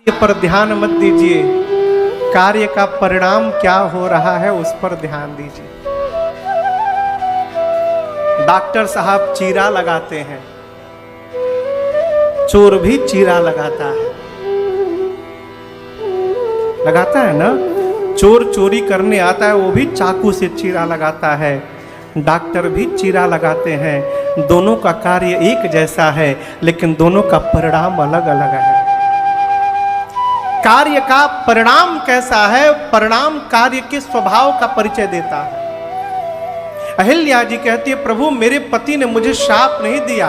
पर ध्यान मत दीजिए, कार्य का परिणाम क्या हो रहा है उस पर ध्यान दीजिए। डॉक्टर साहब चीरा लगाते हैं, चोर भी चीरा लगाता है ना। चोर चोरी करने आता है, वो भी चाकू से चीरा लगाता है, डॉक्टर भी चीरा लगाते हैं। दोनों का कार्य एक जैसा है, लेकिन दोनों का परिणाम अलग अलग है। कार्य का परिणाम कैसा है, परिणाम कार्य के स्वभाव का परिचय देता है। अहिल्या जी कहती है, प्रभु मेरे पति ने मुझे श्राप नहीं दिया,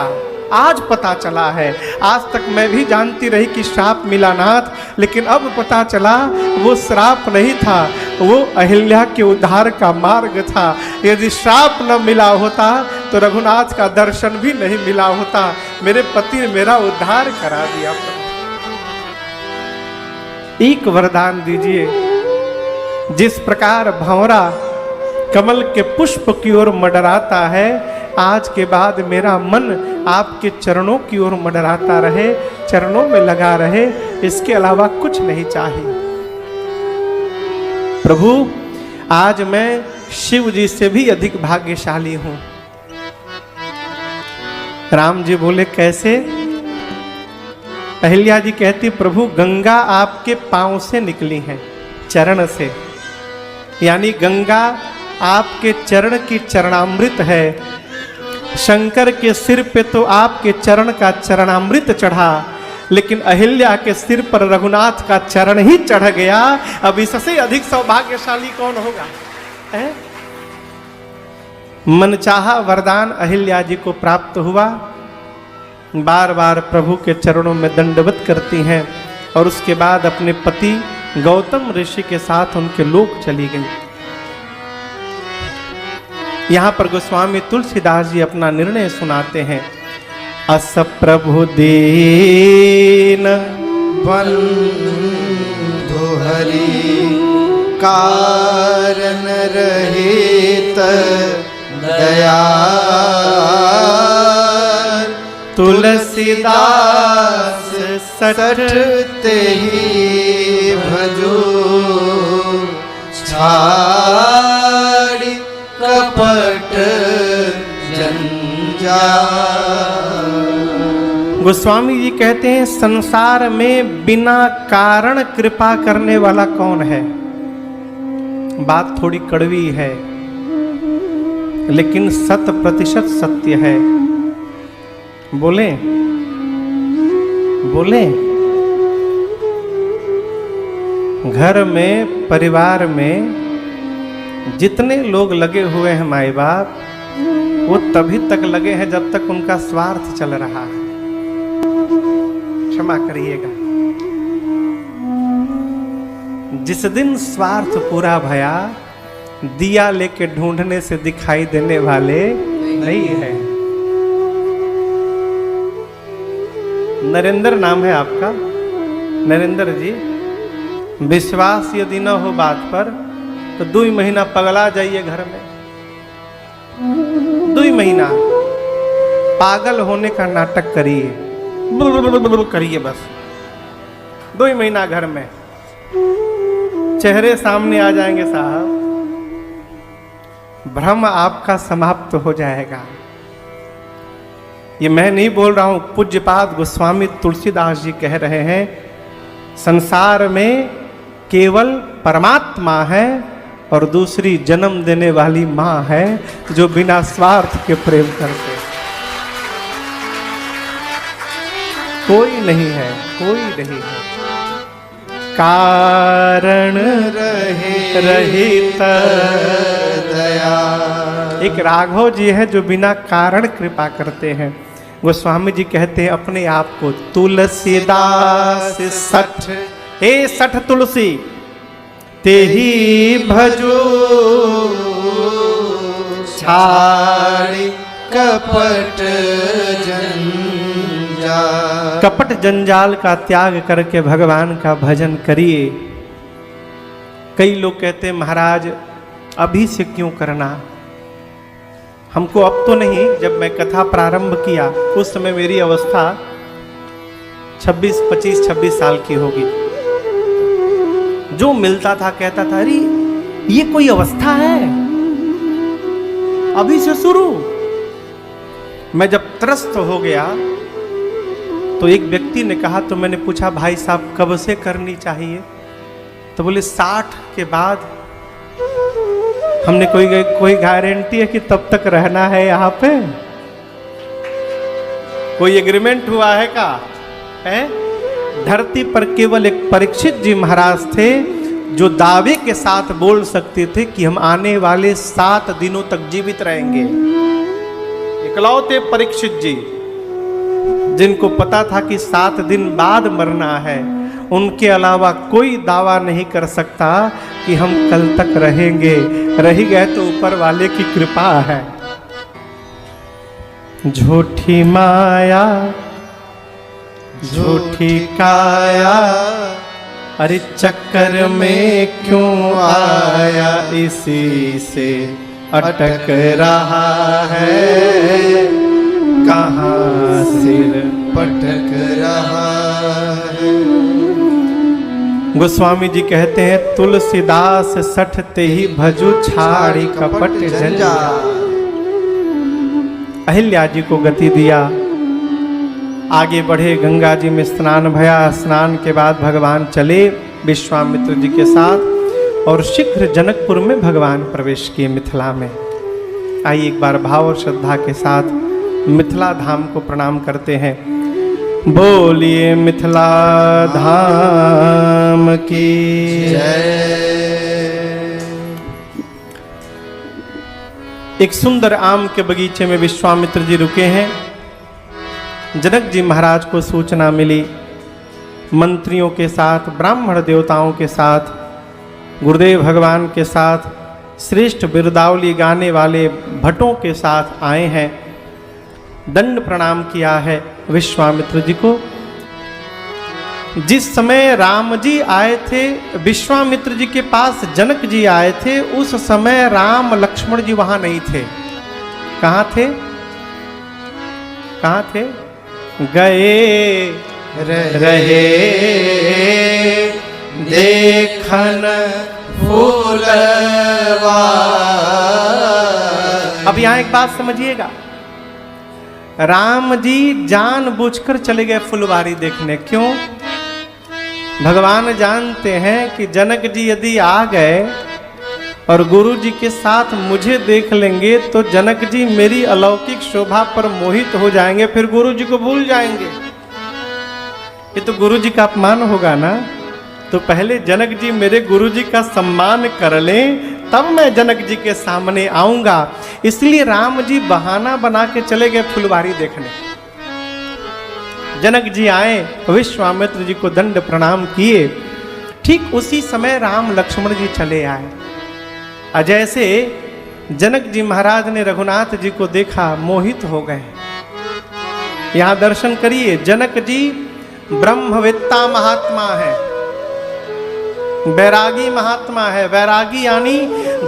आज पता चला है। आज तक मैं भी जानती रही कि श्राप मिला नाथ, लेकिन अब पता चला वो श्राप नहीं था, वो अहिल्या के उद्धार का मार्ग था। यदि श्राप न मिला होता तो रघुनाथ का दर्शन भी नहीं मिला होता। मेरे पति ने मेरा उद्धार करा दिया। एक वरदान दीजिए, जिस प्रकार भंवरा कमल के पुष्प की ओर मंडराता है, आज के बाद मेरा मन आपके चरणों की ओर मंडराता रहे, चरणों में लगा रहे, इसके अलावा कुछ नहीं चाहिए। प्रभु आज मैं शिव जी से भी अधिक भाग्यशाली हूं। राम जी बोले कैसे? अहिल्या जी कहती, प्रभु गंगा आपके पांव से निकली है, चरण से, यानी गंगा आपके चरण की चरणामृत है। शंकर के सिर पे तो आपके चरण का चरणामृत चढ़ा, लेकिन अहिल्या के सिर पर रघुनाथ का चरण ही चढ़ गया। अब इससे अधिक सौभाग्यशाली कौन होगा? है? मनचाहा वरदान अहिल्या जी को प्राप्त हुआ। बार बार प्रभु के चरणों में दंडवत करती हैं और उसके बाद अपने पति गौतम ऋषि के साथ उनके लोक चली गई। यहाँ पर गोस्वामी तुलसीदास जी अपना निर्णय सुनाते हैं। अस प्रभु दीन बंधु हरि कारण रहित दया, तुलसीदास सठते ही भजो छाड़ी कपट जंजाल। गोस्वामी जी कहते हैं, संसार में बिना कारण कृपा करने वाला कौन है? बात थोड़ी कड़वी है, लेकिन 100% सत्य है। बोले बोले घर में, परिवार में जितने लोग लगे हुए हैं माई बाप, वो तभी तक लगे हैं जब तक उनका स्वार्थ चल रहा है। क्षमा करिएगा, जिस दिन स्वार्थ पूरा भया, दिया लेके ढूंढने से दिखाई देने वाले नहीं है। नरेंद्र नाम है आपका, नरेंद्र जी, विश्वास यदि न हो बात पर तो 2 महीना पगला जाइए घर में। 2 महीना पागल होने का नाटक करिए, करिए बस। 2 महीना घर में, चेहरे सामने आ जाएंगे साहब, भ्रम आपका समाप्त हो जाएगा। ये मैं नहीं बोल रहा हूं, पूज्यपाद गोस्वामी तुलसीदास जी कह रहे हैं। संसार में केवल परमात्मा है और दूसरी जन्म देने वाली माँ है, जो बिना स्वार्थ के प्रेम करते। कोई नहीं है, कोई नहीं है। कारण रहित दया। एक राघव जी है जो बिना कारण कृपा करते हैं। गोस्वामी जी कहते हैं अपने आप को तुलसीदास सठ, हे सठ तुलसी तेही भजो छाड़ी कपट जंजाल। कपट जंजाल का त्याग करके भगवान का भजन करिए। कई लोग कहते हैं महाराज अभी से क्यों करना? हमको अब तो नहीं, जब मैं कथा प्रारंभ किया उस समय मेरी अवस्था 25-26 साल की होगी। जो मिलता था कहता था अरे ये कोई अवस्था है, अभी से शुरू। मैं जब त्रस्त हो गया तो एक व्यक्ति ने कहा, तो मैंने पूछा भाई साहब कब से करनी चाहिए? तो बोले 60 के बाद। हमने कोई गारंटी है कि तब तक रहना है यहाँ पे? कोई एग्रीमेंट हुआ है का? है? धरती पर केवल एक परीक्षित जी महाराज थे जो दावे के साथ बोल सकते थे कि हम आने वाले 7 दिनों तक जीवित रहेंगे। इकलौते परीक्षित जी जिनको पता था कि 7 दिन बाद मरना है। उनके अलावा कोई दावा नहीं कर सकता कि हम कल तक रहेंगे। रह गए तो ऊपर वाले की कृपा है। झूठी माया झूठी काया, अरे चक्कर में क्यों आया, इसी से अटक रहा है, कहाँ सिर पटक रहा है। गोस्वामी जी कहते हैं तुलसीदास सठते ही भजु छाड़ी कपट झंझा। अहिल्या जी को गति दिया, आगे बढ़े, गंगा जी में स्नान भया। स्नान के बाद भगवान चले विश्वामित्र जी के साथ और शीघ्र जनकपुर में भगवान प्रवेश किए, मिथिला में। आइए एक बार भाव और श्रद्धा के साथ मिथिला धाम को प्रणाम करते हैं। बोलिए मिथिला धाम की जय। एक सुंदर आम के बगीचे में विश्वामित्र जी रुके हैं। जनक जी महाराज को सूचना मिली, मंत्रियों के साथ, ब्राह्मण देवताओं के साथ, गुरुदेव भगवान के साथ, श्रेष्ठ बिरदावली गाने वाले भट्टों के साथ आए हैं। दंड प्रणाम किया है विश्वामित्र जी को। जिस समय राम जी आए थे विश्वामित्र जी के पास, जनक जी आए थे, उस समय राम लक्ष्मण जी वहां नहीं थे। कहाँ थे? कहाँ थे? गए रहे देखन फूलवा। अब यहां एक बात समझिएगा, राम जी जानबूझकर चले गए फुलवारी देखने। क्यों? भगवान जानते हैं कि जनक जी यदि आ गए और गुरु जी के साथ मुझे देख लेंगे तो जनक जी मेरी अलौकिक शोभा पर मोहित हो जाएंगे, फिर गुरु जी को भूल जाएंगे। ये तो गुरु जी का अपमान होगा ना। तो पहले जनक जी मेरे गुरु जी का सम्मान कर लें, तब मैं जनक जी के सामने आऊंगा। इसलिए राम जी बहाना बना के चले गए फुलवारी देखने। जनक जी आए, विश्वामित्र जी को दंड प्रणाम किए। ठीक उसी समय राम लक्ष्मण जी चले आए। जैसे जनक जी महाराज ने रघुनाथ जी को देखा, मोहित हो गए। यहां दर्शन करिए, जनक जी ब्रह्मवेत्ता महात्मा है, वैरागी महात्मा है। वैरागी यानी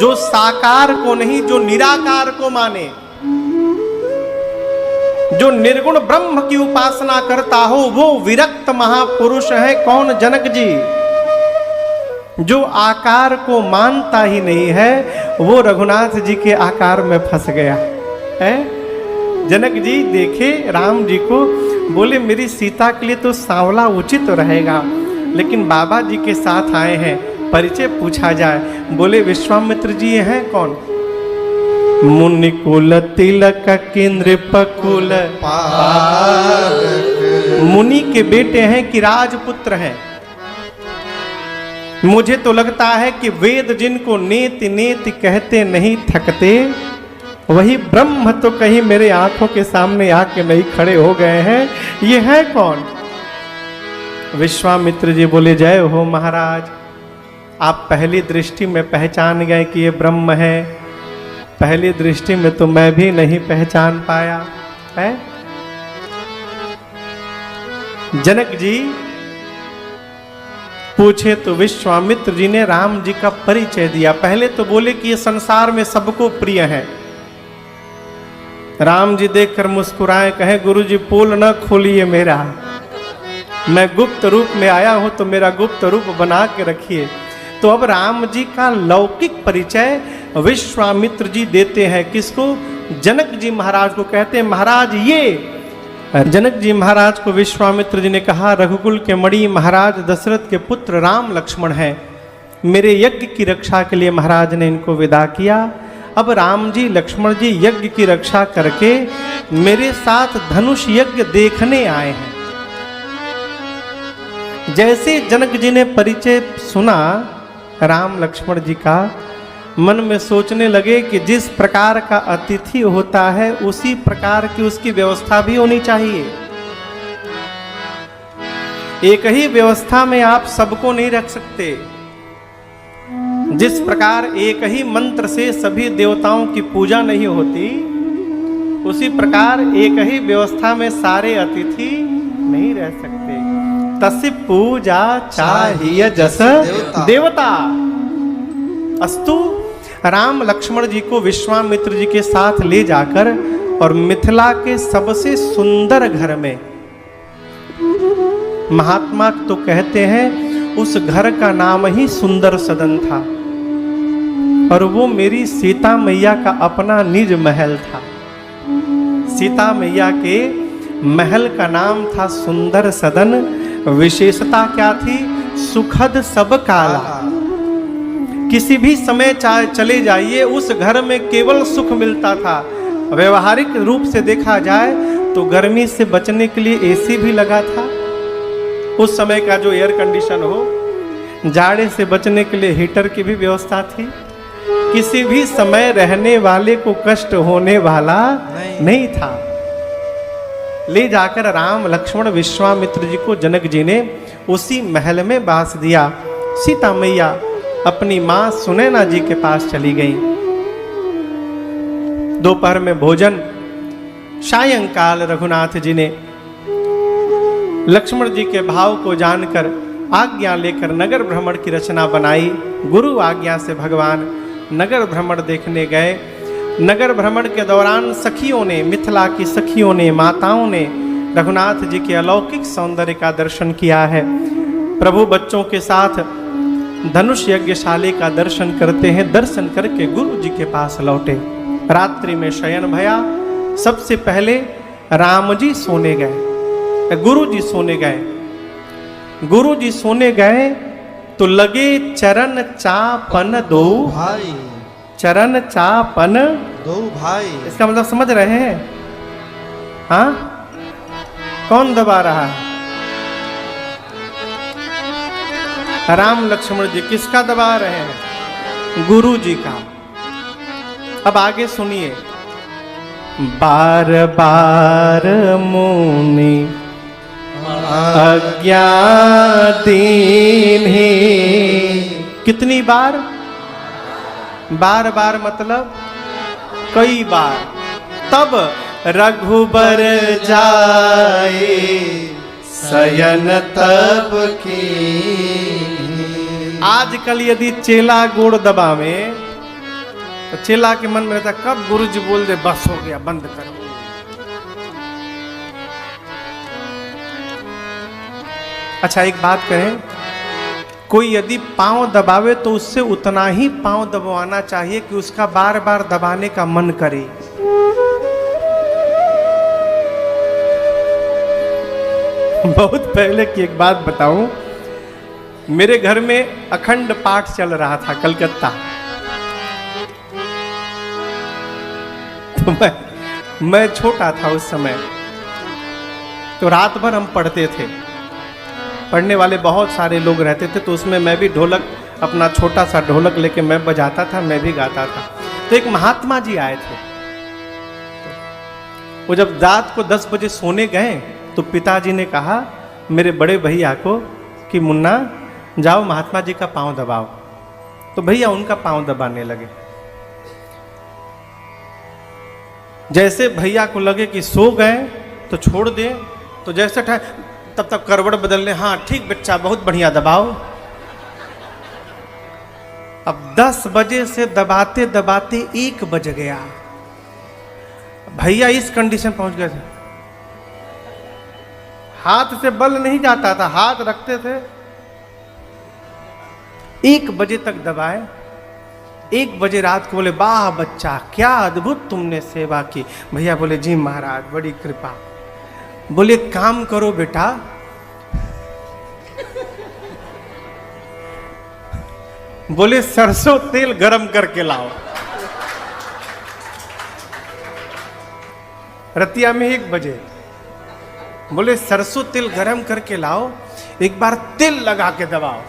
जो साकार को नहीं, जो निराकार को माने, जो निर्गुण ब्रह्म की उपासना करता हो, वो विरक्त महापुरुष है। कौन? जनक जी। जो आकार को मानता ही नहीं है, वो रघुनाथ जी के आकार में फंस गया है। जनक जी देखे राम जी को, बोले मेरी सीता के लिए तो सांवला उचित रहेगा, लेकिन बाबा जी के साथ आए हैं, परिचय पूछा जाए। बोले विश्वामित्र जी ये हैं कौन? मुनिकुल तिलक केंद्र पकुल पालक। मुनि के बेटे हैं कि राजपुत्र हैं। मुझे तो लगता है कि वेद जिनको नेति नेति कहते नहीं थकते, वही ब्रह्म तो कहीं मेरे आंखों के सामने आके नहीं खड़े हो गए हैं। ये है कौन? विश्वामित्र जी बोले जय हो महाराज, आप पहली दृष्टि में पहचान गए कि ये ब्रह्म है। पहली दृष्टि में तो मैं भी नहीं पहचान पाया है। जनक जी पूछे तो विश्वामित्र जी ने राम जी का परिचय दिया। पहले तो बोले कि ये संसार में सबको प्रिय है। राम जी देखकर मुस्कुराए, कहे गुरु जी पोल न खोलिए मेरा, मैं गुप्त रूप में आया हूं तो मेरा गुप्त रूप बना के रखिए। तो अब राम जी का लौकिक परिचय विश्वामित्र जी देते हैं। किसको? जनक जी महाराज को। कहते हैं महाराज ये जनक जी महाराज को विश्वामित्र जी ने कहा, रघुकुल के मणि महाराज दशरथ के पुत्र राम लक्ष्मण हैं। मेरे यज्ञ की रक्षा के लिए महाराज ने इनको विदा किया। अब राम जी लक्ष्मण जी यज्ञ की रक्षा करके मेरे साथ धनुष यज्ञ देखने आए हैं। जैसे जनक जी ने परिचय सुना राम लक्ष्मण जी का, मन में सोचने लगे कि जिस प्रकार का अतिथि होता है उसी प्रकार की उसकी व्यवस्था भी होनी चाहिए। एक ही व्यवस्था में आप सबको नहीं रख सकते। जिस प्रकार एक ही मंत्र से सभी देवताओं की पूजा नहीं होती, उसी प्रकार एक ही व्यवस्था में सारे अतिथि नहीं रह सकते। तस्य पूजा चाहिए जस देवता। अस्तु राम लक्ष्मण जी को विश्वामित्र जी के साथ ले जाकर और मिथिला के सबसे सुंदर घर में, महात्मा तो कहते हैं उस घर का नाम ही सुंदर सदन था, और वो मेरी सीता मैया का अपना निज महल था। सीता मैया के महल का नाम था सुंदर सदन। विशेषता क्या थी? सुखद सब काला। किसी भी समय चले जाइए उस घर में केवल सुख मिलता था। व्यवहारिक रूप से देखा जाए तो गर्मी से बचने के लिए एसी भी लगा था, उस समय का जो एयर कंडीशन हो। जाड़े से बचने के लिए हीटर की भी व्यवस्था थी। किसी भी समय रहने वाले को कष्ट होने वाला नहीं था। ले जाकर राम लक्ष्मण विश्वामित्र जी को जनक जी ने उसी महल में बास दिया। सीता मैया अपनी मां सुनैना जी के पास चली गई। दोपहर में भोजन, सायंकाल रघुनाथ जी ने लक्ष्मण जी के भाव को जानकर आज्ञा लेकर नगर भ्रमण की रचना बनाई। गुरु आज्ञा से भगवान नगर भ्रमण देखने गए। नगर भ्रमण के दौरान सखियों ने, मिथिला की सखियों ने, माताओं ने रघुनाथ जी के अलौकिक सौंदर्य का दर्शन किया है। प्रभु बच्चों के साथ धनुष यज्ञशाले का दर्शन करते हैं। दर्शन करके गुरु जी के पास लौटे। रात्रि में शयन भया। सबसे पहले राम जी सोने गए, गुरु जी सोने गए। गुरु जी सोने गए तो लगे चरण चापन दो भाई। चरण चापन दो भाई, इसका मतलब समझ रहे हैं? हाँ, कौन दबा रहा है? राम लक्ष्मण जी। किसका दबा रहे हैं? गुरु जी का। अब आगे सुनिए। बार बार मुनि अज्ञा दीन्हि। कितनी बार? बार बार मतलब कई बार। तब रघुबर जाए शयन तब की। आजकल यदि चेला गोड़ दबावे तो चेला के मन में रहता कब गुरु जी बोल दे बस हो गया, बंद करो। अच्छा एक बात कहें, कोई यदि पांव दबावे तो उससे उतना ही पांव दबाना चाहिए कि उसका बार बार दबाने का मन करे। बहुत पहले की एक बात बताऊं, मेरे घर में अखंड पाठ चल रहा था कलकत्ता। तो मैं छोटा था उस समय, तो रात भर हम पढ़ते थे। पढ़ने वाले बहुत सारे लोग रहते थे, तो उसमें मैं भी ढोलक, अपना छोटा सा ढोलक लेके मैं बजाता था, मैं भी गाता था। तो एक महात्मा जी आए थे। वो जब रात को 10 बजे सोने गए तो पिताजी ने कहा मेरे बड़े भैया को कि मुन्ना जाओ महात्मा जी का पांव दबाओ। तो भैया उनका पांव दबाने लगे। जैसे भैया को लगे कि सो गए तो छोड़ दे, तो जैसे तब तक करवट बदल ले। हाँ ठीक बच्चा, बहुत बढ़िया, दबाओ। अब 10 बजे से दबाते दबाते 1 बज गया। भैया इस कंडीशन पहुंच गए थे, हाथ से बल नहीं जाता था, हाथ रखते थे, 1 बजे तक दबाए। 1 बजे रात को बोले, वाह बच्चा क्या अद्भुत तुमने सेवा की। भैया बोले, जी महाराज बड़ी कृपा। बोले, काम करो बेटा, बोले सरसों तेल गरम करके लाओ। रतिया में 1 बजे बोले, सरसों तेल गरम करके लाओ, एक बार तेल लगा के दबाओ।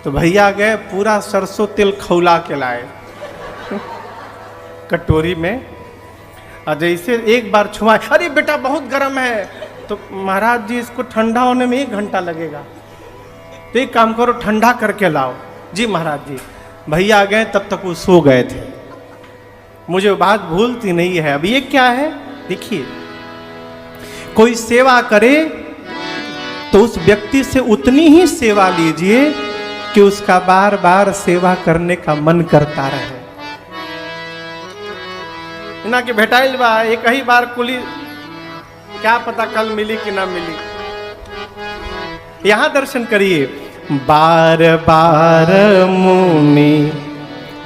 तो भैया गए, पूरा सरसों तेल खौला के लाए कटोरी में। और जैसे एक बार छुआए, अरे बेटा बहुत गर्म है। तो महाराज जी इसको ठंडा होने में 1 घंटा लगेगा, तो एक काम करो ठंडा करके लाओ। जी महाराज जी। भैया गए, तब तक वो सो गए थे। मुझे बात भूलती नहीं है। अब ये क्या है, देखिए, कोई सेवा करे तो उस व्यक्ति से उतनी ही सेवा लीजिए कि उसका बार बार सेवा करने का मन करता रहे। ना कि भेटाइल बा एक ही बार कुली, क्या पता कल मिली कि ना मिली। यहां दर्शन करिए, बार बार मुनि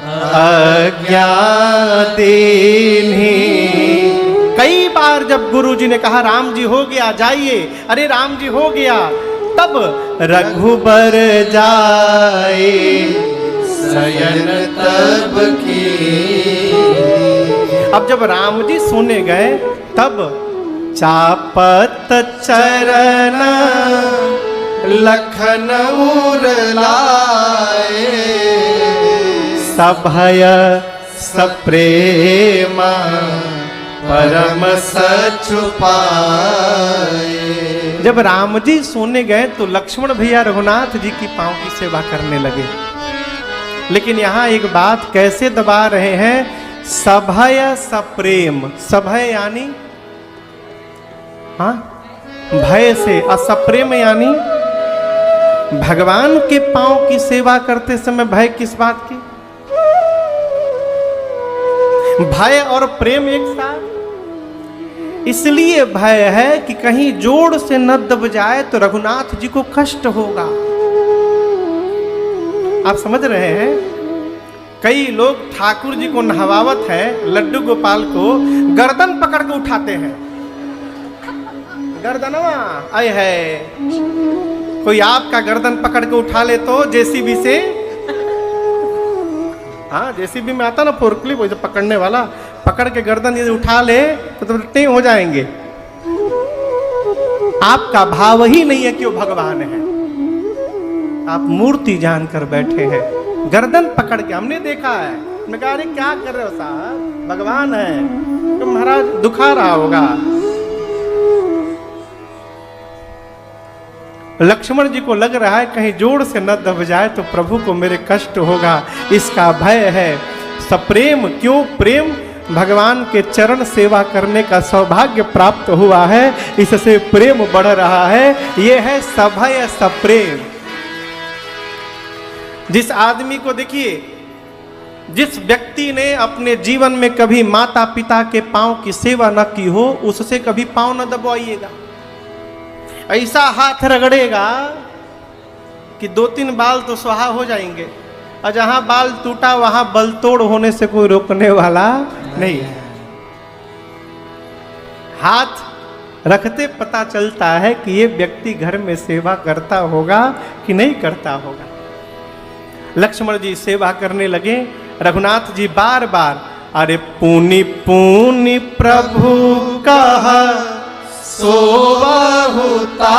आज्ञा देनी। कई बार जब गुरु जी ने कहा राम जी हो गया जाइए, अरे राम जी हो गया, तब रघुबर जाए शयन तब की। अब जब राम जी सोने गए, तब चापत चरण लखन लाए, सभय सप्रेम परम सचु पाए। जब राम जी सोने गए तो लक्ष्मण भैया रघुनाथ जी की पांव की सेवा करने लगे। लेकिन यहां एक बात कैसे दबा रहे हैं, सभय सप्रेम। सभय यानी हाँ भय से, असप्रेम यानी भगवान के पांव की सेवा करते समय भय किस बात की? भय और प्रेम एक साथ। इसलिए भय है कि कहीं जोड़ से न दब जाए तो रघुनाथ जी को कष्ट होगा। आप समझ रहे हैं? कई लोग ठाकुर जी को नहवावत है, लड्डू गोपाल को गर्दन पकड़ के उठाते हैं। गर्दनवा आए है, कोई आपका गर्दन पकड़ के उठा ले तो जेसीबी से, हाँ जेसीबी में आता ना फोर्कलिफ्ट, वैसे पकड़ने वाला पकड़ के गर्दन यदि उठा ले तो टे हो जाएंगे। आपका भाव ही नहीं है कि वो भगवान है, आप मूर्ति जानकर बैठे हैं। गर्दन पकड़ के हमने देखा है, मैं कहा अरे क्या कर रहे हो साहब, भगवान है। तो महाराज दुखा रहा होगा। लक्ष्मण जी को लग रहा है कहीं जोड़ से न दब जाए तो प्रभु को मेरे कष्ट होगा, इसका भय है। सप्रेम, क्यों प्रेम? भगवान के चरण सेवा करने का सौभाग्य प्राप्त हुआ है, इससे प्रेम बढ़ रहा है। यह है सभय सप्रेम। जिस आदमी को देखिए, जिस व्यक्ति ने अपने जीवन में कभी माता पिता के पांव की सेवा न की हो, उससे कभी पांव न दबाइएगा। ऐसा हाथ रगड़ेगा कि 2-3 बाल तो स्वाहा हो जाएंगे, और जहां बाल टूटा वहां बल तोड़ होने से कोई रोकने वाला नहीं है। हाथ रखते पता चलता है कि ये व्यक्ति घर में सेवा करता होगा कि नहीं करता होगा। लक्ष्मण जी सेवा करने लगे, रघुनाथ जी बार बार अरे पुनि पुनि प्रभु कहा सोवहुता।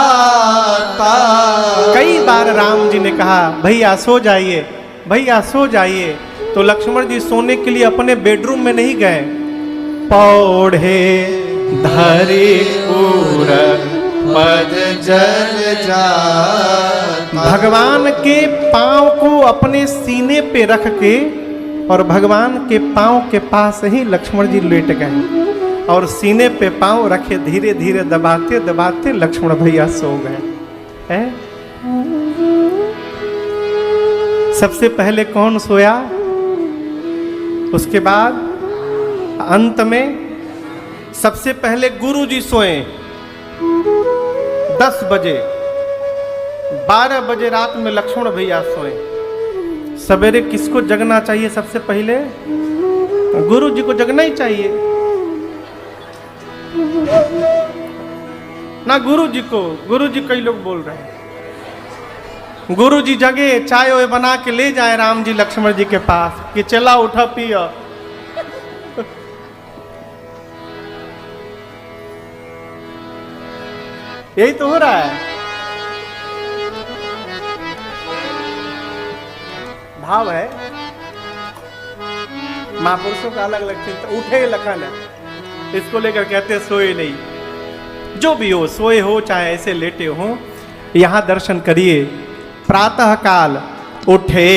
कई बार राम जी ने कहा भैया सो जाइए, भैया सो जाइए। तो लक्ष्मण जी सोने के लिए अपने बेडरूम में नहीं गए, पौड़े धरे उर पद जल जा। भगवान के पांव को अपने सीने पे रख के और भगवान के पांव के पास ही लक्ष्मण जी लेट गए और सीने पे पांव रखे, धीरे धीरे दबाते दबाते लक्ष्मण भैया सो गए। सबसे पहले कौन सोया, उसके बाद अंत में सबसे पहले गुरु जी सोए 10 बजे, 12 बजे रात में लक्ष्मण भैया सोए। सवेरे किसको जगना चाहिए? सबसे पहले गुरु जी को जगना ही चाहिए ना। गुरु जी को, गुरु जी कई लोग बोल रहे हैं गुरु जी जगे, चाय वाय बना के ले जाए राम जी लक्ष्मण जी के पास कि चला उठा पिया। यही तो हो रहा है। भाव है महापुरुषों का अलग अलग चिंता। उठे लखन है, इसको लेकर कहते सोए नहीं। जो भी हो, सोए हो चाहे ऐसे लेटे हो, यहां दर्शन करिए। प्रातः काल उठे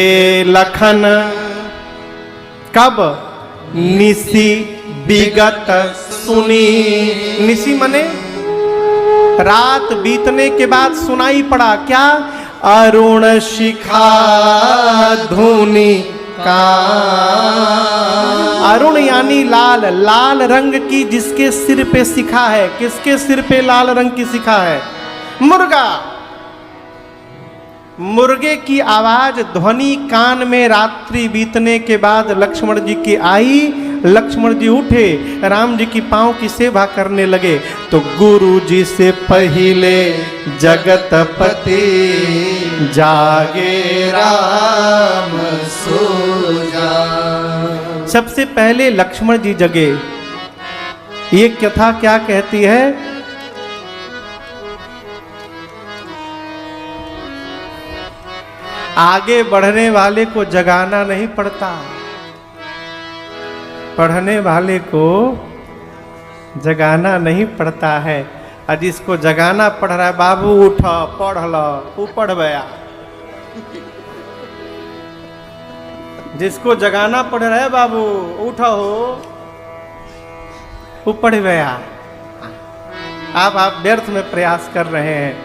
लखन, कब? निसी विगत सुनी। निसी मने रात बीतने के बाद सुनाई पड़ा क्या? अरुण शिखा धूनि का। अरुण यानी लाल, लाल रंग की जिसके सिर पे शिखा है। किसके सिर पे लाल रंग की शिखा है? मुर्गा। मुर्गे की आवाज ध्वनि कान में रात्रि बीतने के बाद लक्ष्मण जी की आई। लक्ष्मण जी उठे, राम जी की पांव की सेवा करने लगे तो गुरु जी से पहले जगतपति जागे राम सो जा। सबसे पहले लक्ष्मण जी जगे। ये कथा क्या कहती है? आगे बढ़ने वाले को जगाना नहीं पड़ता, पढ़ने वाले को जगाना नहीं पड़ता है। और जिसको जगाना पड़ रहा है, बाबू उठ पढ़ लो, वो पढ़ गया। जिसको जगाना पड़ रहा है, बाबू उठो, वो पढ़ गया। आप व्यर्थ में प्रयास कर रहे हैं।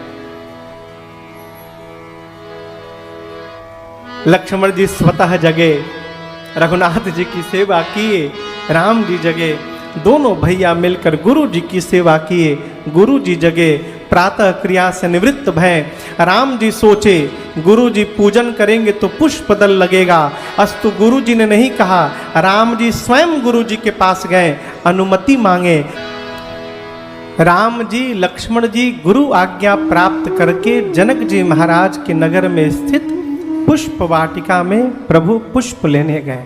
लक्ष्मण जी स्वतः जगे, रघुनाथ जी की सेवा किए, राम जी जगे, दोनों भैया मिलकर गुरु जी की सेवा किए। गुरु जी जगे, प्रातः क्रिया से निवृत्त भय। राम जी सोचे गुरु जी पूजन करेंगे तो पुष्प दल लगेगा। अस्तु गुरु जी ने नहीं कहा, राम जी स्वयं गुरु जी के पास गए, अनुमति मांगे। राम जी लक्ष्मण जी गुरु आज्ञा प्राप्त करके जनक जी महाराज के नगर में स्थित पुष्प वाटिका में प्रभु पुष्प लेने गए।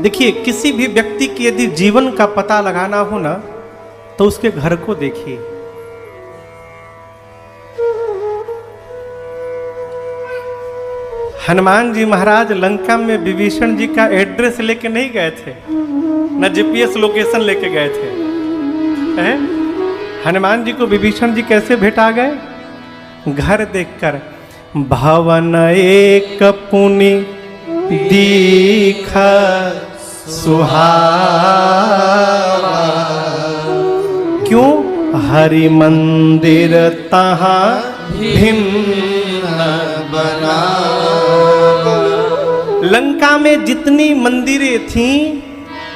देखिए, किसी भी व्यक्ति की यदि जीवन का पता लगाना हो ना, तो उसके घर को देखिए। हनुमान जी महाराज लंका में विभीषण जी का एड्रेस लेके नहीं गए थे, न जीपीएस लोकेशन लेके गए थे। हनुमान जी को विभीषण जी कैसे भेटा गए? घर देखकर। भवन एक पुनि दीख सुहावा, क्यों? हरि मंदिर तहाँ भिन्न बना। लंका में जितनी मंदिरें थीं,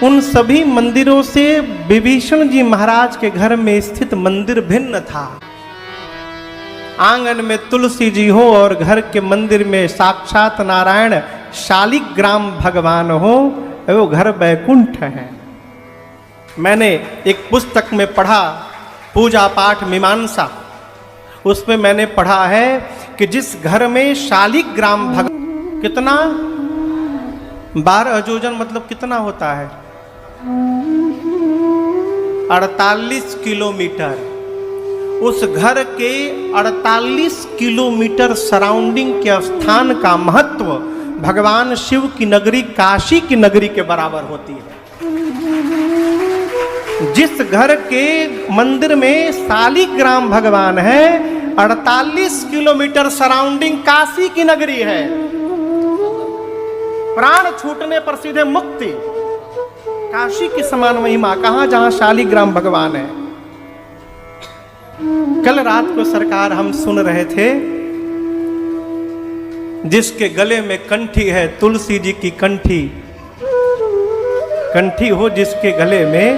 उन सभी मंदिरों से विभीषण जी महाराज के घर में स्थित मंदिर भिन्न था। आंगन में तुलसी जी हो और घर के मंदिर में साक्षात नारायण शालिग्राम भगवान हो, वो घर बैकुंठ है। मैंने एक पुस्तक में पढ़ा, पूजा पाठ मीमांसा, उसमें मैंने पढ़ा है कि जिस घर में शालिग्राम भगवान, कितना 12 योजन मतलब कितना होता है? 48 किलोमीटर। उस घर के 48 किलोमीटर सराउंडिंग के स्थान का महत्व भगवान शिव की नगरी काशी की नगरी के बराबर होती है। जिस घर के मंदिर में शालिग्राम भगवान है, 48 किलोमीटर सराउंडिंग काशी की नगरी है। प्राण छूटने पर सीधे मुक्ति। काशी की समान महिमा कहां, जहां शालिग्राम भगवान है। कल रात को सरकार हम सुन रहे थे, जिसके गले में कंठी है, तुलसी जी की कंठी, कंठी हो जिसके गले में,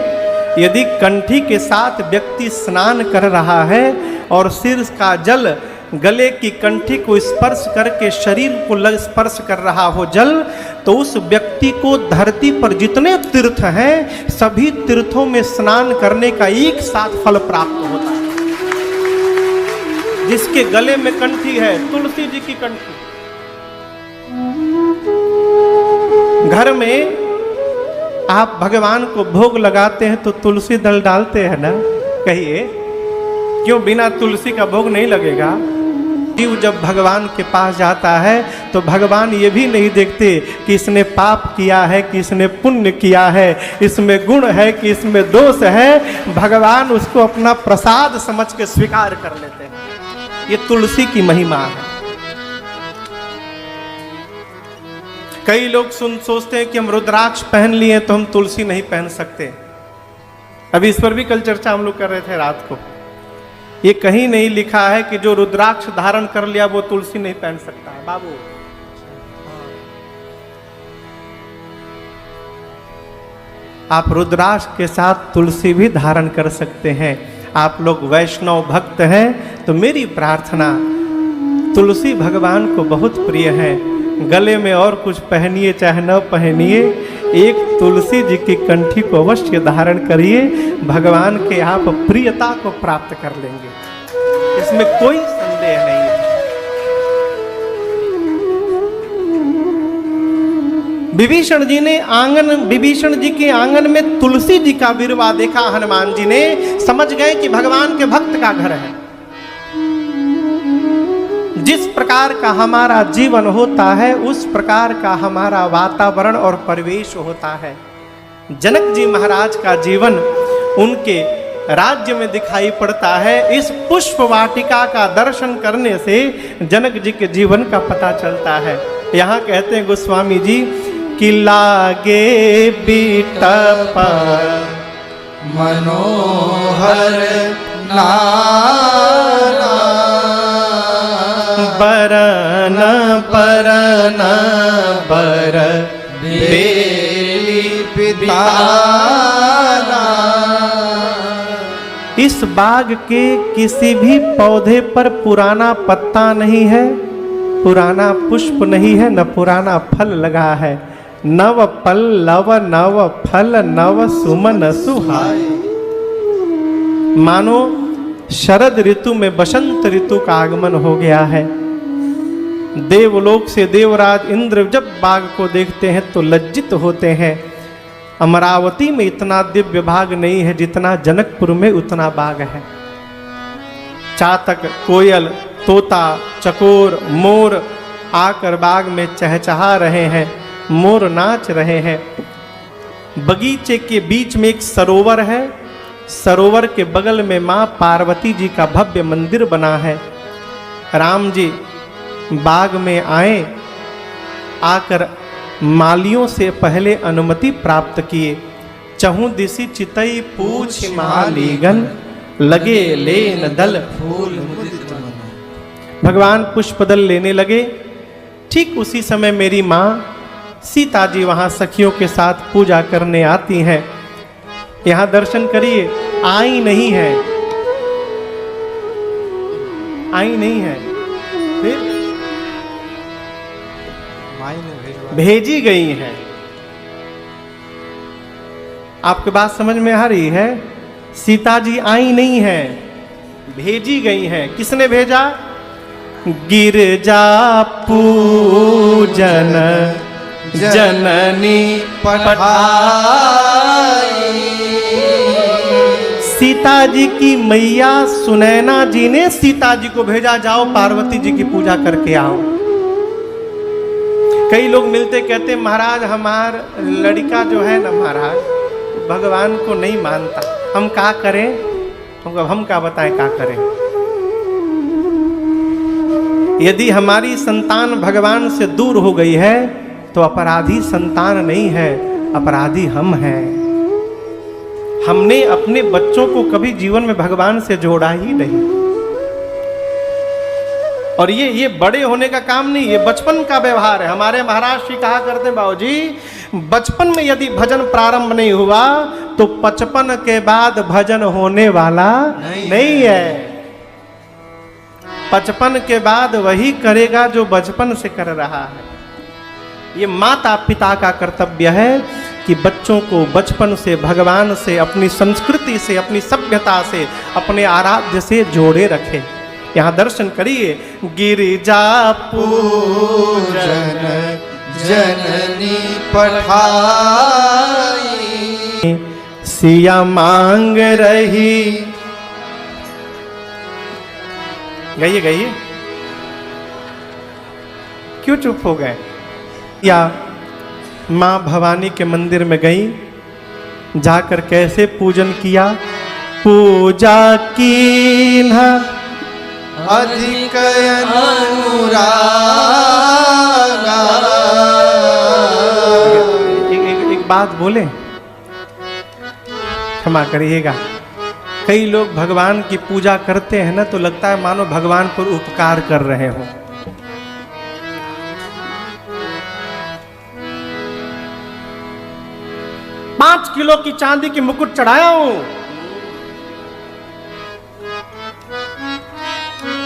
यदि कंठी के साथ व्यक्ति स्नान कर रहा है और सिर का जल गले की कंठी को स्पर्श करके शरीर को स्पर्श कर रहा हो जल, तो उस व्यक्ति को धरती पर जितने तीर्थ हैं सभी तीर्थों में स्नान करने का एक साथ फल प्राप्त होता है। जिसके गले में कंठी है, तुलसी जी की कंठी, घर में आप भगवान को भोग लगाते हैं तो तुलसी दल डालते हैं ना, कहिए क्यों बिना तुलसी का भोग नहीं लगेगा? जीव जब भगवान के पास जाता है तो भगवान ये भी नहीं देखते कि इसने पाप किया है कि इसने पुण्य किया है, इसमें गुण है कि इसमें दोष है। भगवान उसको अपना प्रसाद समझ के स्वीकार कर लेते हैं। ये तुलसी की महिमा है। कई लोग सोचते हैं कि हम रुद्राक्ष पहन लिए तो हम तुलसी नहीं पहन सकते। अभी इस पर भी कल चर्चा हम लोग कर रहे थे रात को। ये कहीं नहीं लिखा है कि जो रुद्राक्ष धारण कर लिया वो तुलसी नहीं पहन सकता है बाबू। आप रुद्राक्ष के साथ तुलसी भी धारण कर सकते हैं। आप लोग वैष्णव भक्त हैं तो मेरी प्रार्थना, तुलसी भगवान को बहुत प्रिय है। गले में और कुछ पहनिए चाहे न पहनिए, एक तुलसी जी की कंठी को अवश्य धारण करिए, भगवान के आप प्रियता को प्राप्त कर लेंगे, इसमें कोई संदेह नहीं है। विभीषण जी के आंगन में तुलसी जी का विरवा देखा हनुमान जी ने, समझ गए कि भगवान के भक्त का घर है। जिस प्रकार का हमारा जीवन होता है उस प्रकार का हमारा वातावरण और परिवेश होता है। जनक जी महाराज का जीवन उनके राज्य में दिखाई पड़ता है। इस पुष्प वाटिका का दर्शन करने से जनक जी के जीवन का पता चलता है। यहाँ कहते हैं गोस्वामी जी कि लागे बिटप मनोहर नाना बरन परन बर बेली पिताना। इस बाग के किसी भी पौधे पर पुराना पत्ता नहीं है, पुराना पुष्प नहीं है, न पुराना फल लगा है। नव पल्लव नव फल नव सुमन सुहाय। मानो शरद ऋतु में बसंत ऋतु का आगमन हो गया है। देवलोक से देवराज इंद्र जब बाग को देखते हैं तो लज्जित होते हैं। अमरावती में इतना दिव्य बाग नहीं है जितना जनकपुर में उतना बाग है। चातक, कोयल, तोता, चकोर, मोर आकर बाग में चहचहा रहे हैं, मोर नाच रहे हैं। बगीचे के बीच में एक सरोवर है, सरोवर के बगल में मां पार्वती जी का भव्य मंदिर बना है। राम जी बाग में आए, आकर मालियों से पहले अनुमति प्राप्त किए। चहु दिशि चितई पूछ मालीगन, लगे लेन दल फूल मुदित मन। भगवान पुष्पदल लेने लगे। ठीक उसी समय मेरी माँ सीता जी वहाँ सखियों के साथ पूजा करने आती हैं। यहाँ दर्शन करिए, आई नहीं है, आई नहीं है, फिर भेजी गई है। आपके बात समझ में आ रही है? सीता जी आई नहीं है, भेजी गई है। किसने भेजा? गिरजा पूजन जननी पठाई। सीता जी की मैया सुनैना जी ने सीता जी को भेजा, जाओ पार्वती जी की पूजा करके आओ। कई लोग मिलते कहते महाराज हमार लड़का जो है ना महाराज भगवान को नहीं मानता, हम क्या करें? हम क्या बताएं क्या करें? यदि हमारी संतान भगवान से दूर हो गई है तो अपराधी संतान नहीं है, अपराधी हम हैं। हमने अपने बच्चों को कभी जीवन में भगवान से जोड़ा ही नहीं। और ये बड़े होने का काम नहीं, ये बचपन का व्यवहार है। हमारे महाराज जी कहा करते बाबूजी बचपन में यदि भजन प्रारंभ नहीं हुआ तो 55 के बाद भजन होने वाला नहीं है। 55 के बाद वही करेगा जो बचपन से कर रहा है। ये माता पिता का कर्तव्य है कि बच्चों को बचपन से भगवान से, अपनी संस्कृति से, अपनी सभ्यता से, अपने आराध्य से जोड़े रखे। यहाँ दर्शन करिए, गिरिजा पूजन जननी पठाई, सिया मांग रही। गाइए गाइए, क्यों चुप हो गए? या माँ भवानी के मंदिर में गई, जाकर कैसे पूजन किया? पूजा की अधिक अनुरागा। एक बात बोले, क्षमा करिएगा, कई लोग भगवान की पूजा करते हैं ना तो लगता है मानो भगवान पर उपकार कर रहे हो। पांच किलो की चांदी की मुकुट चढ़ाया हूं।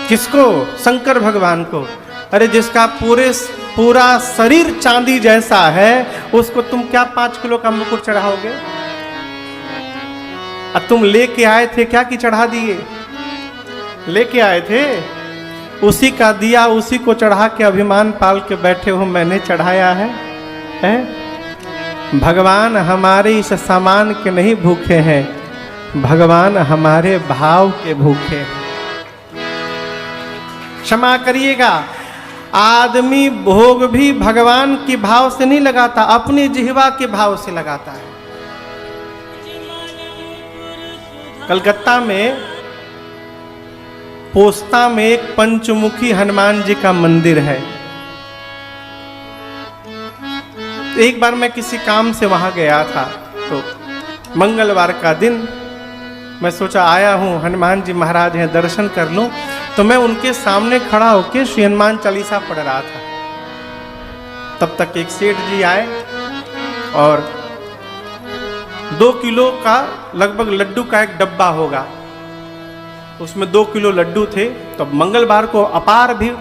किसको? शंकर भगवान को। अरे जिसका पूरा शरीर चांदी जैसा है उसको तुम क्या 5 किलो का मुकुट चढ़ाओगे? अब तुम लेके आए थे क्या कि चढ़ा दिए? लेके आए थे, उसी का दिया उसी को चढ़ा के अभिमान पाल के बैठे हो, मैंने चढ़ाया है? भगवान हमारे इस सामान के नहीं भूखे हैं, भगवान हमारे भाव के भूखे हैं। क्षमा करिएगा, आदमी भोग भी भगवान के भाव से नहीं लगाता, अपनी जिह्वा के भाव से लगाता है। कलकत्ता में पोस्ता में एक पंचमुखी हनुमान जी का मंदिर है। एक बार मैं किसी काम से वहां गया था, तो मंगलवार का दिन मैं सोचा आया हूं, हनुमान जी महाराज हैं, दर्शन कर लूं। तो मैं उनके सामने खड़ा होकर श्री हनुमान चालीसा पढ़ रहा था। तब तक एक सेठ जी आए और 2 किलो का लगभग लड्डू का एक डब्बा होगा, उसमें 2 किलो लड्डू थे। तो मंगलवार को अपार भीड़,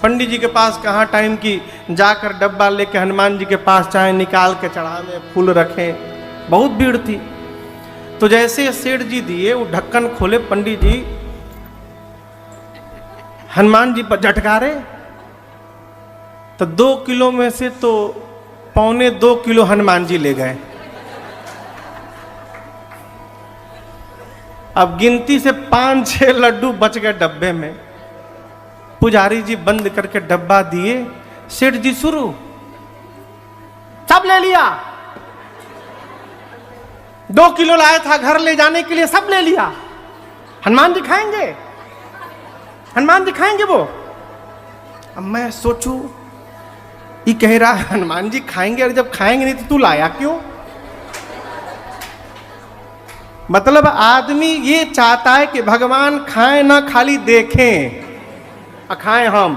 पंडित जी के पास कहाँ टाइम की, जाकर डब्बा लेके हनुमान जी के पास चाय निकाल के चढ़ावे, फूल रखें, बहुत भीड़ थी। तो जैसे सेठ जी दिए, वो ढक्कन खोले, पंडित जी हनुमान जी पर झटकारे, तो 2 किलो में से तो 1.25 किलो हनुमान जी ले गए। अब गिनती से 5-6 लड्डू बच गए डब्बे में। पुजारी जी बंद करके डब्बा दिए, सेठ जी शुरू, सब ले लिया। 2 किलो लाया था घर ले जाने के लिए, सब ले लिया। हनुमान जी खाएंगे, हनुमान जी खाएंगे वो। अब मैं सोचूं, ये कह रहा है हनुमान जी खाएंगे, अरे जब खाएंगे नहीं तो तू लाया क्यों? मतलब आदमी ये चाहता है कि भगवान खाएं ना, खाली देखें, खाएं हम।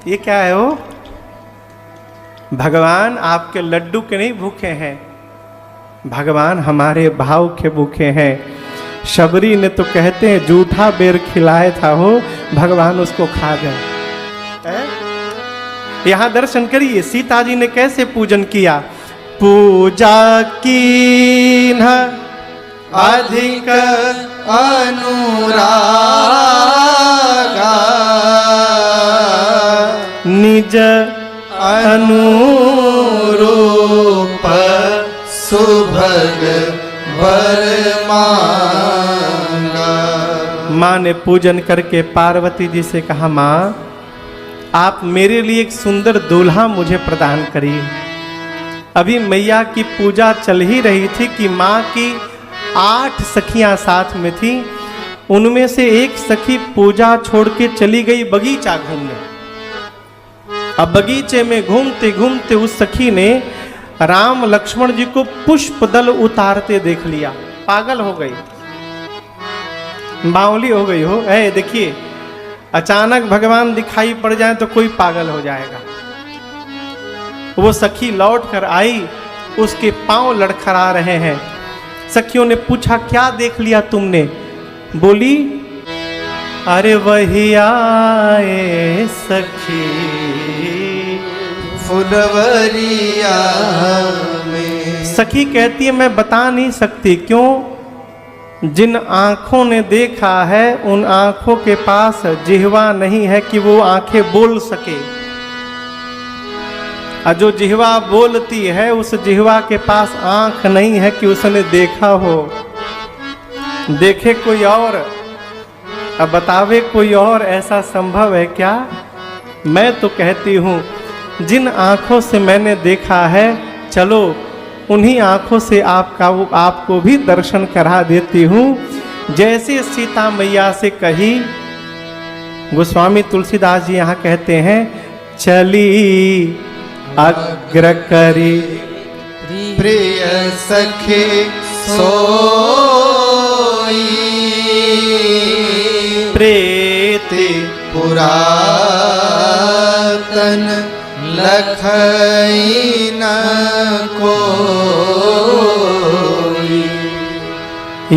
ये क्या है? वो भगवान आपके लड्डू के नहीं भूखे हैं, भगवान हमारे भाव के भूखे हैं। शबरी ने तो कहते हैं जूठा बेर खिलाया था हो, भगवान उसको खा गए। यहां दर्शन करिए, सीता जी ने कैसे पूजन किया। पूजा की अधिक अनुरागा, निज अनुरूप सुभग वर मांगा। माँ ने पूजन करके पार्वती जी से कहा, माँ आप मेरे लिए एक सुंदर दूल्हा मुझे प्रदान करिए। अभी मैया की पूजा चल ही रही थी कि माँ की 8 सखियां साथ में थी। उनमें से एक सखी पूजा छोड़ के चली गई बगीचा घूमने। अब बगीचे में घूमते घूमते उस सखी ने राम लक्ष्मण जी को पुष्प दल उतारते देख लिया, पागल हो गई, बावली हो गई हो। देखिए, अचानक भगवान दिखाई पड़ जाए तो कोई पागल हो जाएगा। वो सखी लौट कर आई, उसके पांव लड़खड़ा रहे हैं। सखियों ने पूछा क्या देख लिया तुमने? बोली अरे वही आए सखी फुलवरिया में। सखी कहती है मैं बता नहीं सकती, क्यों? जिन आंखों ने देखा है उन आंखों के पास जिह्वा नहीं है कि वो आंखें बोल सके, और जो जिह्वा बोलती है उस जिह्वा के पास आंख नहीं है कि उसने देखा हो। देखे कोई और, अब बतावे कोई और, ऐसा संभव है क्या? मैं तो कहती हूँ जिन आंखों से मैंने देखा है, चलो उन्हीं आंखों से आपको भी दर्शन करा देती हूँ। जैसे सीता मैया से कही, गोस्वामी तुलसीदास जी यहाँ कहते हैं चली अग्र करी प्रिय सखे सोई प्रेति पुरातन लखई न कोई।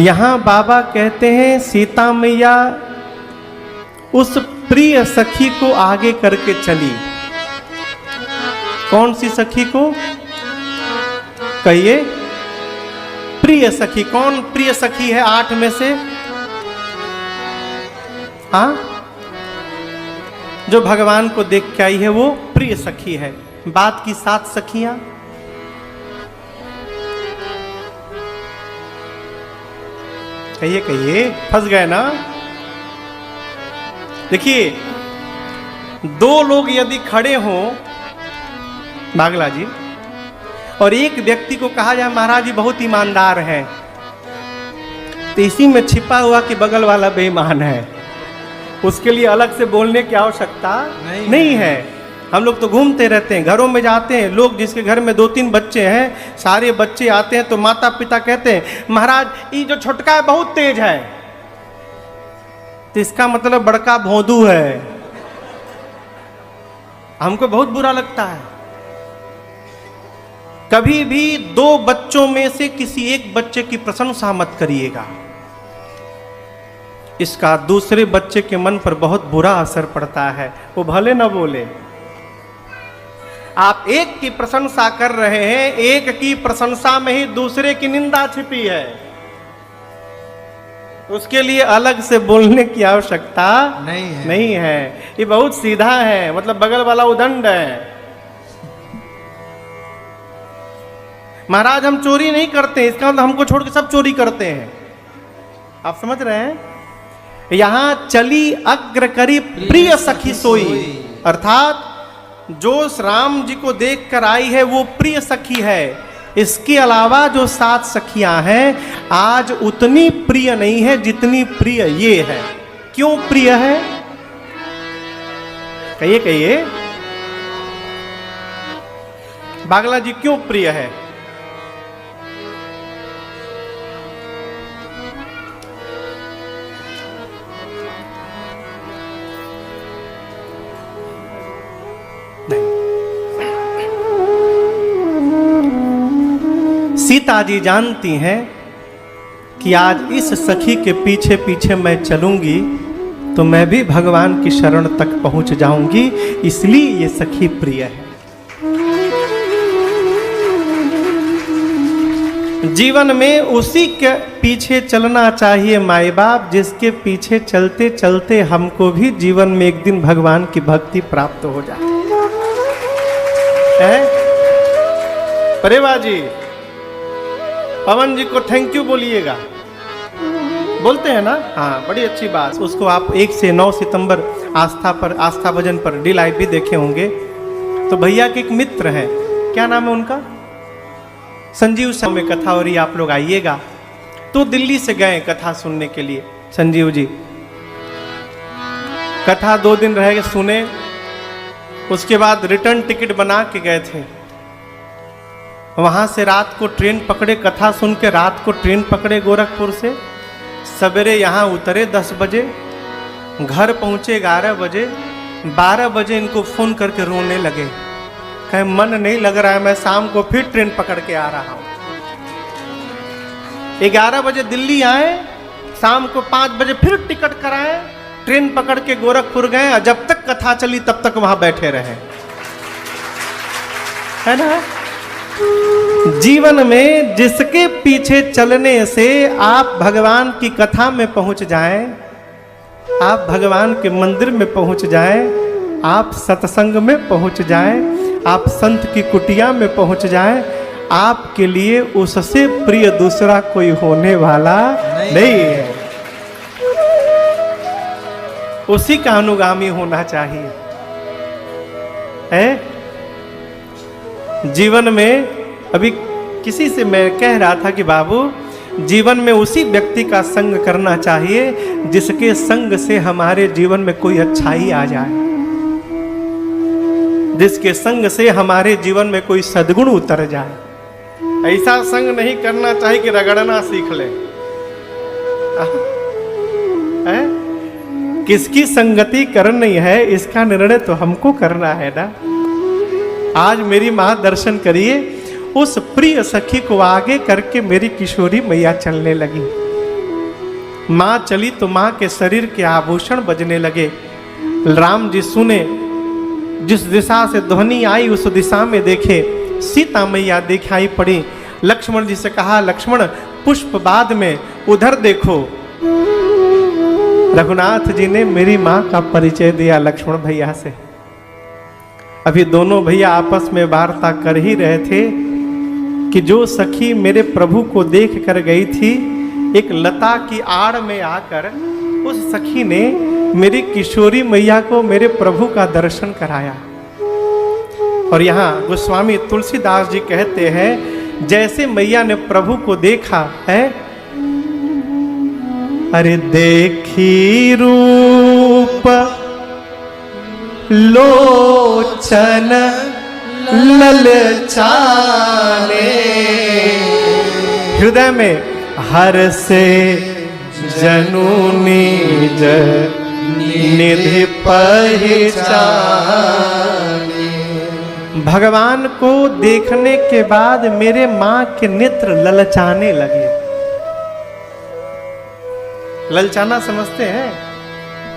यहाँ बाबा कहते हैं सीता मैया उस प्रिय सखी को आगे करके चली। कौन सी सखी को? कहिए। प्रिय सखी। कौन प्रिय सखी है 8 में से? हाँ, जो भगवान को देख के आई है वो प्रिय सखी है। बात की 7 सखियां, कहिए कहिए, फंस गए ना? देखिए, 2 लोग यदि खड़े हों बागला जी, और एक व्यक्ति को कहा जाए महाराज जी बहुत ईमानदार हैं, तो इसी में छिपा हुआ कि बगल वाला बेईमान है, उसके लिए अलग से बोलने की आवश्यकता नहीं है। हम लोग तो घूमते रहते हैं, घरों में जाते हैं, लोग जिसके घर में 2-3 बच्चे हैं, सारे बच्चे आते हैं तो माता पिता कहते हैं महाराज ये जो छोटका है बहुत तेज है, तो इसका मतलब बड़का भोंदू है। हमको बहुत बुरा लगता है। कभी भी 2 बच्चों में से किसी एक बच्चे की प्रशंसा मत करिएगा, इसका दूसरे बच्चे के मन पर बहुत बुरा असर पड़ता है, वो भले न बोले। आप एक की प्रशंसा कर रहे हैं, एक की प्रशंसा में ही दूसरे की निंदा छिपी है, उसके लिए अलग से बोलने की आवश्यकता नहीं है। ये बहुत सीधा है, मतलब बगल वाला उदंड है। महाराज हम चोरी नहीं करते, इसका मतलब हमको छोड़ के सब चोरी करते हैं। आप समझ रहे हैं? यहां चली अग्र करी प्रिय सखी सोई, अर्थात जो राम जी को देख कर आई है वो प्रिय सखी है। इसके अलावा जो 7 सखियां हैं आज उतनी प्रिय नहीं है जितनी प्रिय ये है। क्यों प्रिय है? कहिए कहिए, बागला जी क्यों प्रिय है? सीता जी जानती हैं कि आज इस सखी के पीछे पीछे मैं चलूंगी तो मैं भी भगवान की शरण तक पहुंच जाऊंगी, इसलिए ये सखी प्रिय है। जीवन में उसी के पीछे चलना चाहिए माई बाप, जिसके पीछे चलते चलते हमको भी जीवन में एक दिन भगवान की भक्ति प्राप्त हो जाए। परेवा जी, पवन जी को थैंक यू बोलिएगा। बोलते हैं ना? हाँ, बड़ी अच्छी बात। उसको आप 1 से 9 सितंबर आस्था भजन पर डी लाइव भी देखे होंगे। तो भैया के एक मित्र हैं, क्या नाम है उनका? संजीव साहब में कथा हो रही, आप लोग आइएगा। तो दिल्ली से गए कथा सुनने के लिए संजीव जी। कथा 2 दिन रह गए सुने, उसके बाद रिटर्न टिकट बना के गए थे। वहाँ से रात को ट्रेन पकड़े, कथा सुन के रात को ट्रेन पकड़े गोरखपुर से। सवेरे यहाँ उतरे 10 बजे, घर पहुँचे 11 बजे। 12 बजे इनको फ़ोन करके रोने लगे, कहे मन नहीं लग रहा है, मैं शाम को फिर ट्रेन पकड़ के आ रहा हूं। 11 बजे दिल्ली आए, शाम को 5 बजे फिर टिकट कराए, ट्रेन पकड़ के गोरखपुर गए, और जब तक कथा चली तब तक वहां बैठे रहे। है ना? जीवन में जिसके पीछे चलने से आप भगवान की कथा में पहुंच जाएं, आप भगवान के मंदिर में पहुंच जाएं, आप सत्संग में पहुंच जाएं, आप संत की कुटिया में पहुंच जाएं, आपके लिए उससे प्रिय दूसरा कोई होने वाला नहीं है। उसी का अनुगामी होना चाहिए। है? जीवन में अभी किसी से मैं कह रहा था कि बाबू, जीवन में उसी व्यक्ति का संग करना चाहिए जिसके संग से हमारे जीवन में कोई अच्छाई आ जाए, जिसके संग से हमारे जीवन में कोई सद्गुण उतर जाए। ऐसा संग नहीं करना चाहिए कि रगड़ना सीख ले। किसकी संगति करनी है इसका निर्णय तो हमको करना है ना। आज मेरी मां दर्शन करिए, उस प्रिय सखी को आगे करके मेरी किशोरी मैया चलने लगी। मां चली तो मां के शरीर के आभूषण बजने लगे। राम जी सुने, जिस दिशा से ध्वनि आई उस दिशा में देखे, सीता मैया दिखाई पड़ी। लक्ष्मण जी से कहा, लक्ष्मण पुष्प बाद में उधर देखो। रघुनाथ जी ने मेरी मां का परिचय दिया लक्ष्मण भैया से। अभी दोनों भैया आपस में वार्ता कर ही रहे थे कि जो सखी मेरे प्रभु को देख कर गई थी, एक लता की आड़ में आकर उस सखी ने मेरी किशोरी मैया को मेरे प्रभु का दर्शन कराया। और यहाँ गोस्वामी तुलसीदास जी कहते हैं, जैसे मैया ने प्रभु को देखा है, अरे देखी रूप लोचन ललचाने, हृदय में हर से जनु निज निधि पहचाने। भगवान को देखने के बाद मेरे मां के नेत्र ललचाने लगे। ललचाना समझते हैं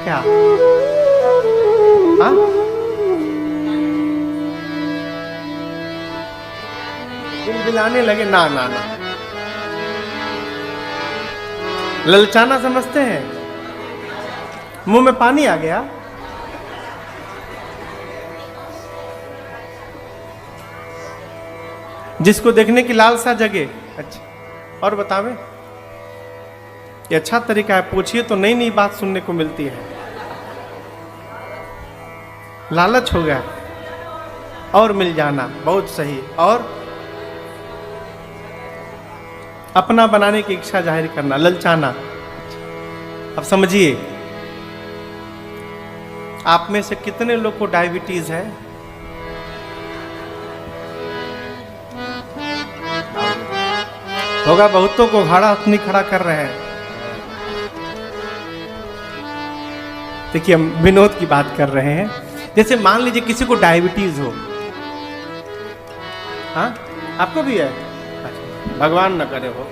क्या? हाँ? बिलाने लगे? ना ना ना, ललचाना समझते हैं? मुंह में पानी आ गया? जिसको देखने की लालसा जगे। अच्छा, और बतावे? ये अच्छा तरीका है, पूछिए तो नई नई बात सुनने को मिलती है। लालच हो गया और मिल जाना, बहुत सही। और अपना बनाने की इच्छा जाहिर करना, ललचाना। अब समझिए, आप में से कितने लोग को डायबिटीज है? होगा बहुतों को। भाड़ा अपनी खड़ा कर रहे हैं। देखिए, हम विनोद की बात कर रहे हैं। जैसे मान लीजिए किसी को डायबिटीज हो। हाँ, आपको भी है? भगवान न करे हो।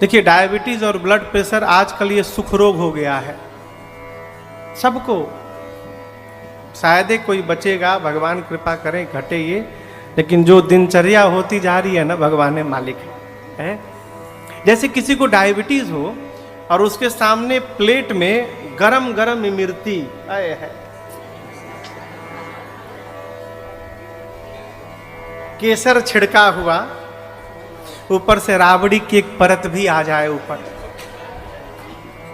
देखिए, डायबिटीज और ब्लड प्रेशर आजकल ये सुख रोग हो गया है सबको। शायद ही कोई बचेगा, भगवान कृपा करें घटे ये, लेकिन जो दिनचर्या होती जा रही है ना, भगवान मालिक है। जैसे किसी को डायबिटीज हो और उसके सामने प्लेट में गरम गरम इमरती है, केसर छिड़का हुआ, ऊपर से राबड़ी की एक परत भी आ जाए, ऊपर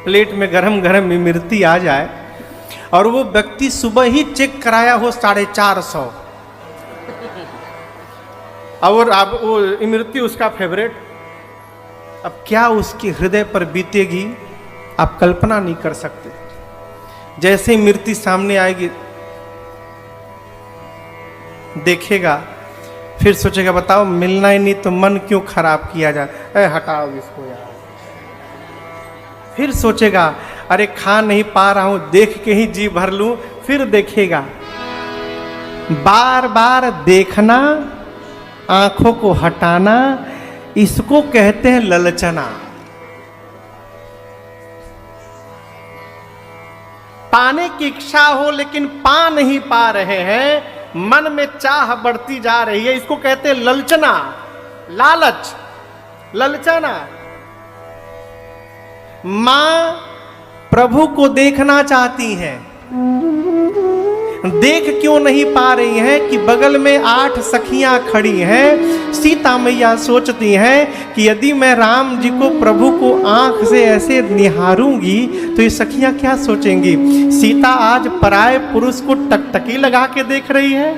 प्लेट में गरम गरम इमरती आ जाए, और वो व्यक्ति सुबह ही चेक कराया हो 450, और अब वो इमरती उसका फेवरेट। अब क्या उसके हृदय पर बीतेगी आप कल्पना नहीं कर सकते। जैसे ही इमरती सामने आएगी, देखेगा, फिर सोचेगा बताओ मिलना ही नहीं तो मन क्यों खराब किया जाए, हटाओ इसको यार। फिर सोचेगा अरे खा नहीं पा रहा हूं, देख के ही जी भर लूं, फिर देखेगा। बार बार देखना, आंखों को हटाना, इसको कहते हैं ललचना। पाने की इच्छा हो लेकिन पा नहीं पा रहे हैं, मन में चाह बढ़ती जा रही है, इसको कहते हैं ललचना, लालच, ललचना। मां प्रभु को देखना चाहती हैं, देख क्यों नहीं पा रही हैं कि बगल में 8 सखियां खड़ी हैं। सीता मैया सोचती हैं कि यदि मैं राम जी को, प्रभु को आंख से ऐसे निहारूंगी तो ये सखियां क्या सोचेंगी। सीता आज पराये पुरुष को टकटकी लगा के देख रही है।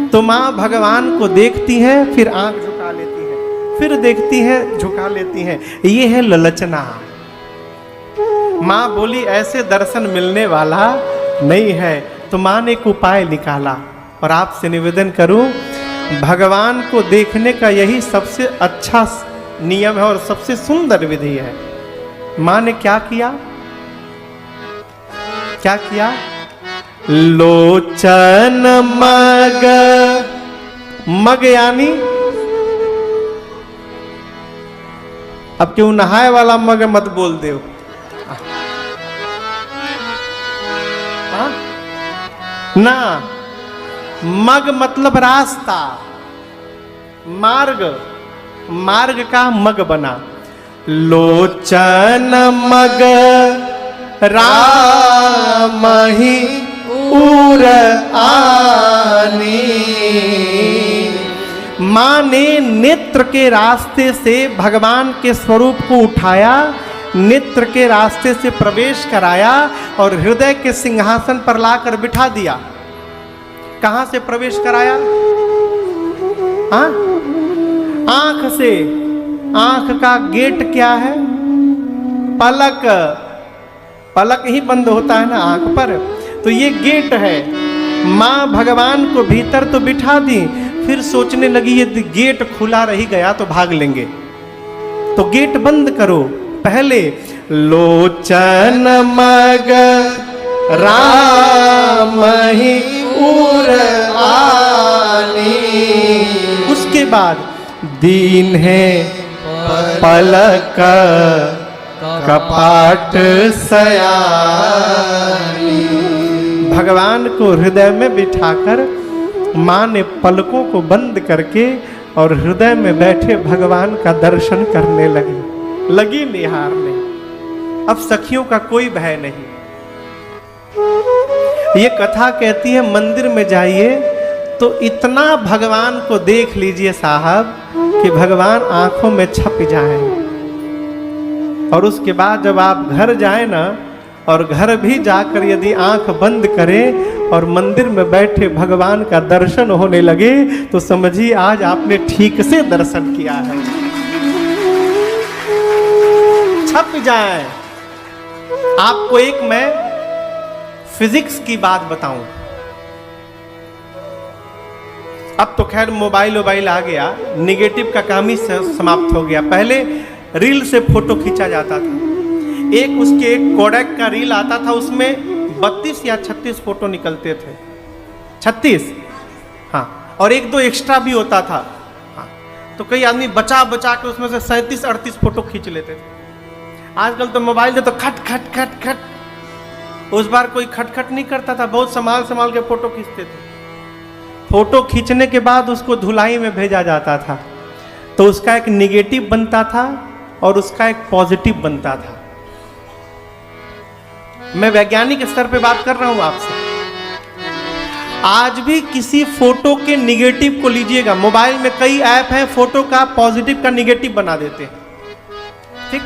तो मां भगवान को देखती है, फिर आंख झुका लेती है, फिर देखती है, झुका लेती है। ये है ललचना। मां बोली ऐसे दर्शन मिलने वाला नहीं है। तो मां ने एक उपाय निकाला, और आपसे निवेदन करूं, भगवान को देखने का यही सबसे अच्छा नियम है और सबसे सुंदर विधि है। मां ने क्या किया? क्या किया? लोचन मग, मग यानी अब क्यों नहाए वाला मग मत बोल दे। ना, मग मतलब रास्ता, मार्ग, मार्ग का मग बना। लोचन मग राम ही उर आनी। मां ने नेत्र के रास्ते से भगवान के स्वरूप को उठाया, नेत्र के रास्ते से प्रवेश कराया और हृदय के सिंहासन पर लाकर बिठा दिया। कहां से प्रवेश कराया? हाँ? आंख से। आंख का गेट क्या है? पलक। पलक ही बंद होता है ना आंख पर, तो ये गेट है। मां भगवान को भीतर तो बिठा दी, फिर सोचने लगी यदि गेट खुला रही गया तो भाग लेंगे, तो गेट बंद करो। पहले लोचन मग राम ही उर आनी, उसके बाद दीन है पलक कपाट सयानी। भगवान को हृदय में बिठाकर मां ने पलकों को बंद करके और हृदय में बैठे भगवान का दर्शन करने लगी निहारने। अब सखियों का कोई भय नहीं। ये कथा कहती है मंदिर में जाइए तो इतना भगवान को देख लीजिए साहब कि भगवान आंखों में छप जाएं। और उसके बाद जब आप घर जाएं ना, और घर भी जाकर यदि आंख बंद करें और मंदिर में बैठे भगवान का दर्शन होने लगे तो समझिए आज आपने ठीक से दर्शन किया है। छप जाए। आपको एक मैं फिजिक्स की बात बताऊं। अब तो खैर मोबाइल आ गया, निगेटिव का काम ही समाप्त हो गया। पहले रील से फोटो खींचा जाता था। एक उसके एक कोडैक का रील आता था, उसमें 32 या 36 फोटो निकलते थे। 36, हाँ, और 1-2 एक्स्ट्रा भी होता था। हाँ, तो कई आदमी बचा के उसमें से 37-38 फोटो खींच लेते थे। आजकल तो मोबाइल से तो खट खट खट खट, उस बार कोई खटखट नहीं करता था, बहुत संभाल के फोटो खींचते थे। फोटो खींचने के बाद उसको धुलाई में भेजा जाता था, तो उसका एक निगेटिव बनता था और उसका एक पॉजिटिव बनता था। मैं वैज्ञानिक स्तर पे बात कर रहा हूं आपसे। आज भी किसी फोटो के निगेटिव को लीजिएगा, मोबाइल में कई ऐप हैं फोटो का पॉजिटिव का निगेटिव बना देते हैं। ठीक,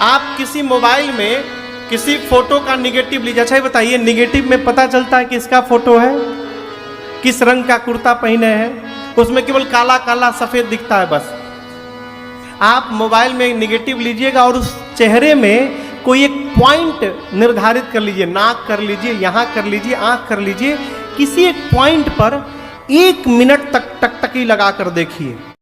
आप किसी मोबाइल में किसी फोटो का निगेटिव लीजिए। अच्छा बताइए, निगेटिव में पता चलता है किसका फोटो है, किस रंग का कुर्ता पहने हैं, उसमें केवल काला काला सफेद दिखता है बस। आप मोबाइल में निगेटिव लीजिएगा और उस चेहरे में कोई एक पॉइंट निर्धारित कर लीजिए, नाक कर लीजिए, यहाँ कर लीजिए, आंख कर लीजिए, किसी एक पॉइंट पर 1 मिनट तक टकटकी लगा कर देखिए।